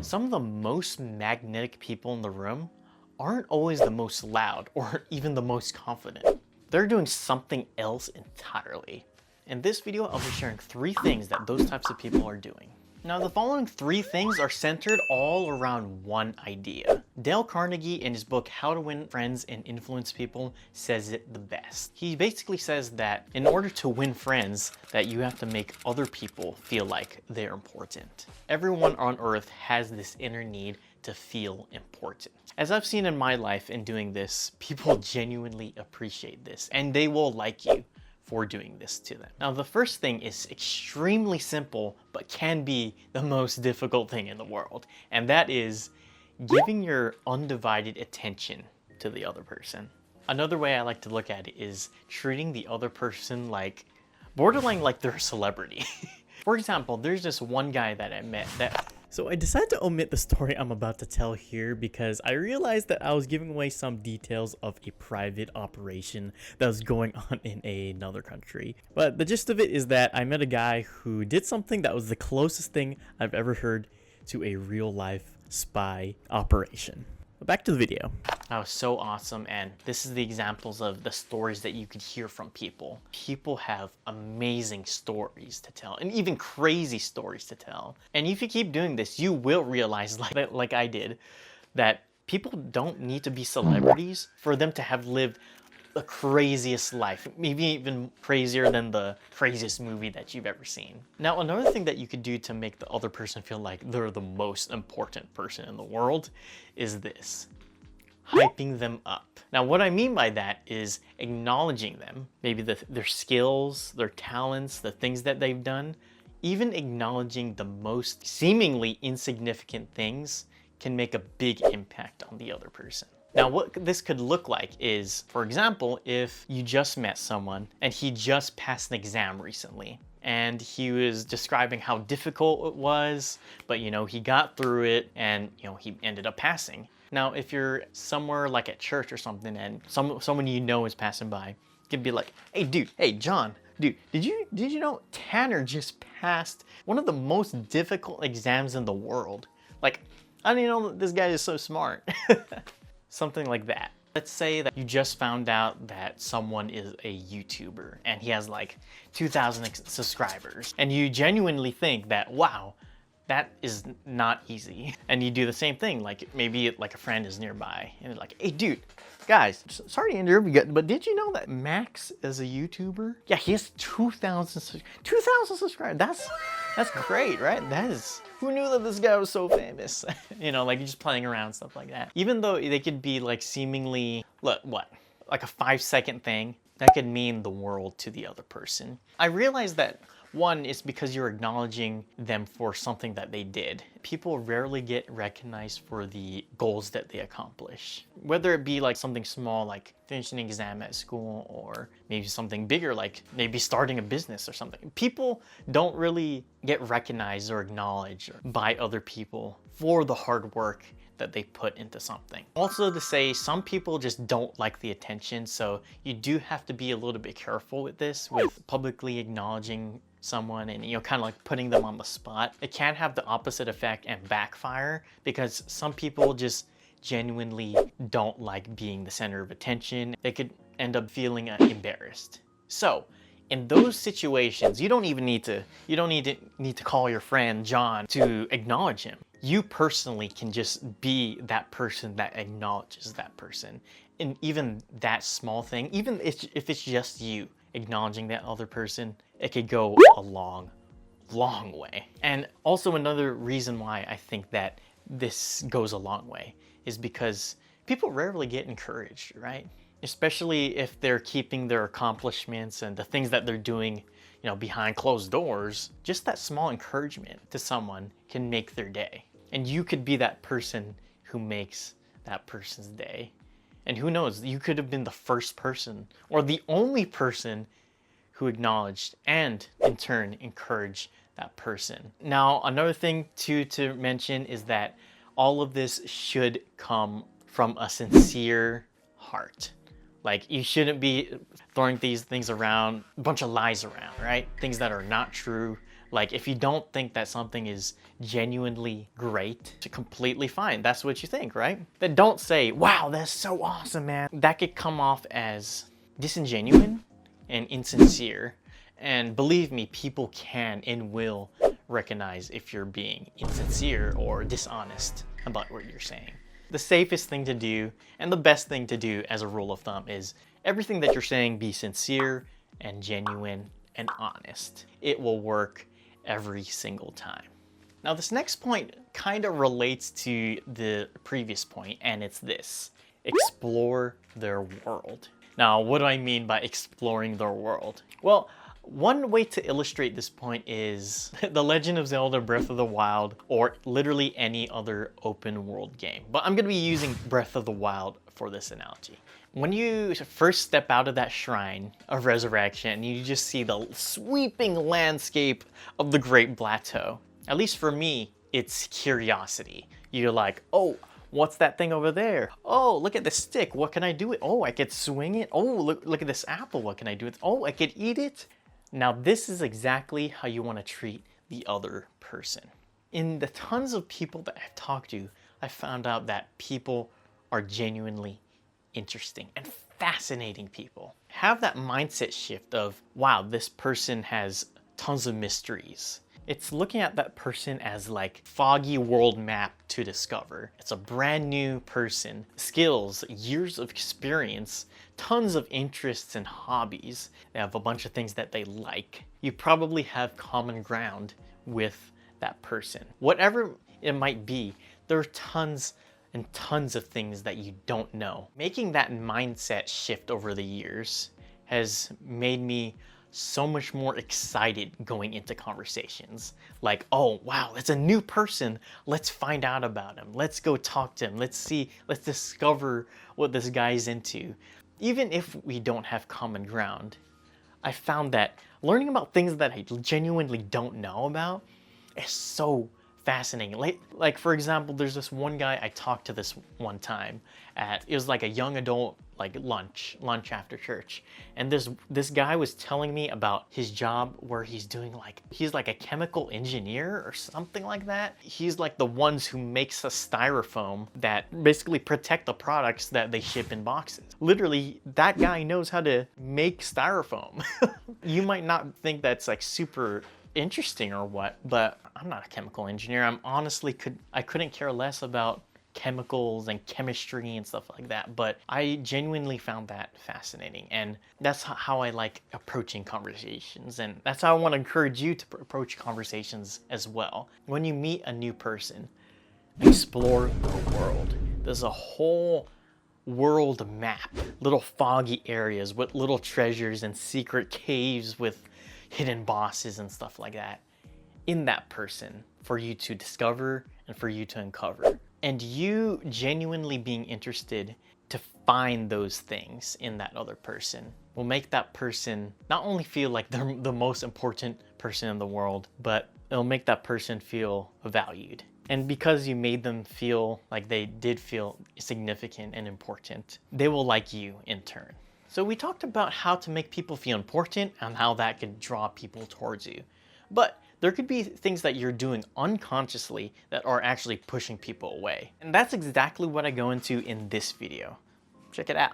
Some of the most magnetic people in the room aren't always the most loud or even the most confident. They're doing something else entirely. In this video, I'll be sharing 3 things that those types of people are doing. Now, the following 3 things are centered all around one idea. Dale Carnegie, in his book How to Win Friends and Influence People, says it the best. He basically says that in order to win friends, that you have to make other people feel like they're important. Everyone on earth has this inner need to feel important. As I've seen in my life in doing this, people genuinely appreciate this and they will like you for doing this to them. Now, the first thing is extremely simple, but can be the most difficult thing in the world. And that is giving your undivided attention to the other person. Another way I like to look at it is treating the other person like, borderline like they're a celebrity. For example, there's this one guy that I met that... So I decided to omit the story I'm about to tell here because I realized that I was giving away some details of a private operation that was going on in another country. But the gist of it is that I met a guy who did something that was the closest thing I've ever heard to a real life spy operation. But back to the video. That was so awesome, and this is the examples of the stories that you could hear from people. People have amazing stories to tell, and even crazy stories to tell. And if you keep doing this, you will realize, like I did, that people don't need to be celebrities for them to have lived the craziest life, maybe even crazier than the craziest movie that you've ever seen. Now, another thing that you could do to make the other person feel like they're the most important person in the world is this: hyping them up. Now, what I mean by that is acknowledging them, maybe their skills, their talents, the things that they've done. Even acknowledging the most seemingly insignificant things can make a big impact on the other person. Now, what this could look like is, for example, if you just met someone and he just passed an exam recently and he was describing how difficult it was, but he got through it and he ended up passing. Now, if you're somewhere like at church or something and someone is passing by, you could be like, "Hey dude, hey John, dude, did you know Tanner just passed one of the most difficult exams in the world? Like, I didn't know that this guy is so smart." Something like that. Let's say that you just found out that someone is a YouTuber and he has like 2,000 subscribers, and you genuinely think that, wow, that is not easy. And you do the same thing, like maybe like a friend is nearby and they're like, "Hey dude, guys, sorry to interrupt you, but did you know that Max is a YouTuber? Yeah, he has 2,000 subscribers. That's great, right? Who knew that this guy was so famous?" Like you're just playing around, stuff like that. Even though they could be like seemingly, like a 5-second thing, that could mean the world to the other person. I realized that one is because you're acknowledging them for something that they did. People rarely get recognized for the goals that they accomplish. Whether it be like something small, like finishing an exam at school, or maybe something bigger, like maybe starting a business or something. People don't really get recognized or acknowledged by other people for the hard work that they put into something. Also, to say, some people just don't like the attention, so you do have to be a little bit careful with this, with publicly acknowledging someone and kind of like putting them on the spot. It can have the opposite effect and backfire, because some people just genuinely don't like being the center of attention. They could end up feeling embarrassed. So in those situations, you don't need to call your friend John to acknowledge him. You personally can just be that person that acknowledges that person. And even that small thing, even if it's just you acknowledging that other person, it could go a long way. And also, another reason why I think that this goes a long way is because people rarely get encouraged, right? Especially if they're keeping their accomplishments and the things that they're doing, behind closed doors. Just that small encouragement to someone can make their day. And you could be that person who makes that person's day. And who knows, you could have been the first person or the only person who acknowledged and in turn encouraged that person. Now, another thing to mention is that all of this should come from a sincere heart. Like, you shouldn't be throwing these things around, a bunch of lies around, right? Things that are not true, Like, if you don't think that something is genuinely great, it's completely fine. That's what you think, right? Then don't say, wow, that's so awesome, man. That could come off as disingenuous and insincere. And believe me, people can and will recognize if you're being insincere or dishonest about what you're saying. The safest thing to do and the best thing to do as a rule of thumb is everything that you're saying be sincere and genuine and honest. It will work every single time. Now, this next point kind of relates to the previous point, and it's this: explore their world. Now, what do I mean by exploring their world? Well, one way to illustrate this point is The Legend of Zelda Breath of the Wild, or literally any other open world game. But I'm going to be using Breath of the Wild for this analogy. When you first step out of that shrine of resurrection, you just see the sweeping landscape of the Great Plateau. At least for me, it's curiosity. You're like, oh, what's that thing over there? Oh, look at the stick. What can I do with it? Oh, I could swing it. Oh, look at this apple. What can I do with it? Oh, I could eat it. Now, this is exactly how you want to treat the other person. In the tons of people that I've talked to, I found out that people are genuinely interesting and fascinating people. Have that mindset shift of, wow, this person has tons of mysteries. It's looking at that person as like foggy world map to discover. It's a brand new person, skills, years of experience, tons of interests and hobbies. They have a bunch of things that they like. You probably have common ground with that person. Whatever it might be, there are tons and tons of things that you don't know. Making that mindset shift over the years has made me so much more excited going into conversations. Like, oh, wow, that's a new person. Let's find out about him. Let's go talk to him. Let's discover what this guy's into. Even if we don't have common ground, I found that learning about things that I genuinely don't know about is so fascinating. Like for example, there's this one guy I talked to this one time it was like a young adult, like lunch after church. And this guy was telling me about his job where he's like a chemical engineer or something like that. He's like the ones who makes the styrofoam that basically protect the products that they ship in boxes. Literally, that guy knows how to make styrofoam. You might not think that's like super interesting or what, but I'm not a chemical engineer. I couldn't care less about chemicals and chemistry and stuff like that, but I genuinely found that fascinating, and that's how I like approaching conversations, and that's how I want to encourage you to approach conversations as well. When you meet a new person, explore the world. There's a whole world map, little foggy areas with little treasures and secret caves with hidden bosses and stuff like that in that person for you to discover and for you to uncover. And you genuinely being interested to find those things in that other person will make that person not only feel like they're the most important person in the world, but it'll make that person feel valued. And because you made them feel like they did feel significant and important, they will like you in turn. So we talked about how to make people feel important and how that can draw people towards you. But there could be things that you're doing unconsciously that are actually pushing people away. And that's exactly what I go into in this video. Check it out.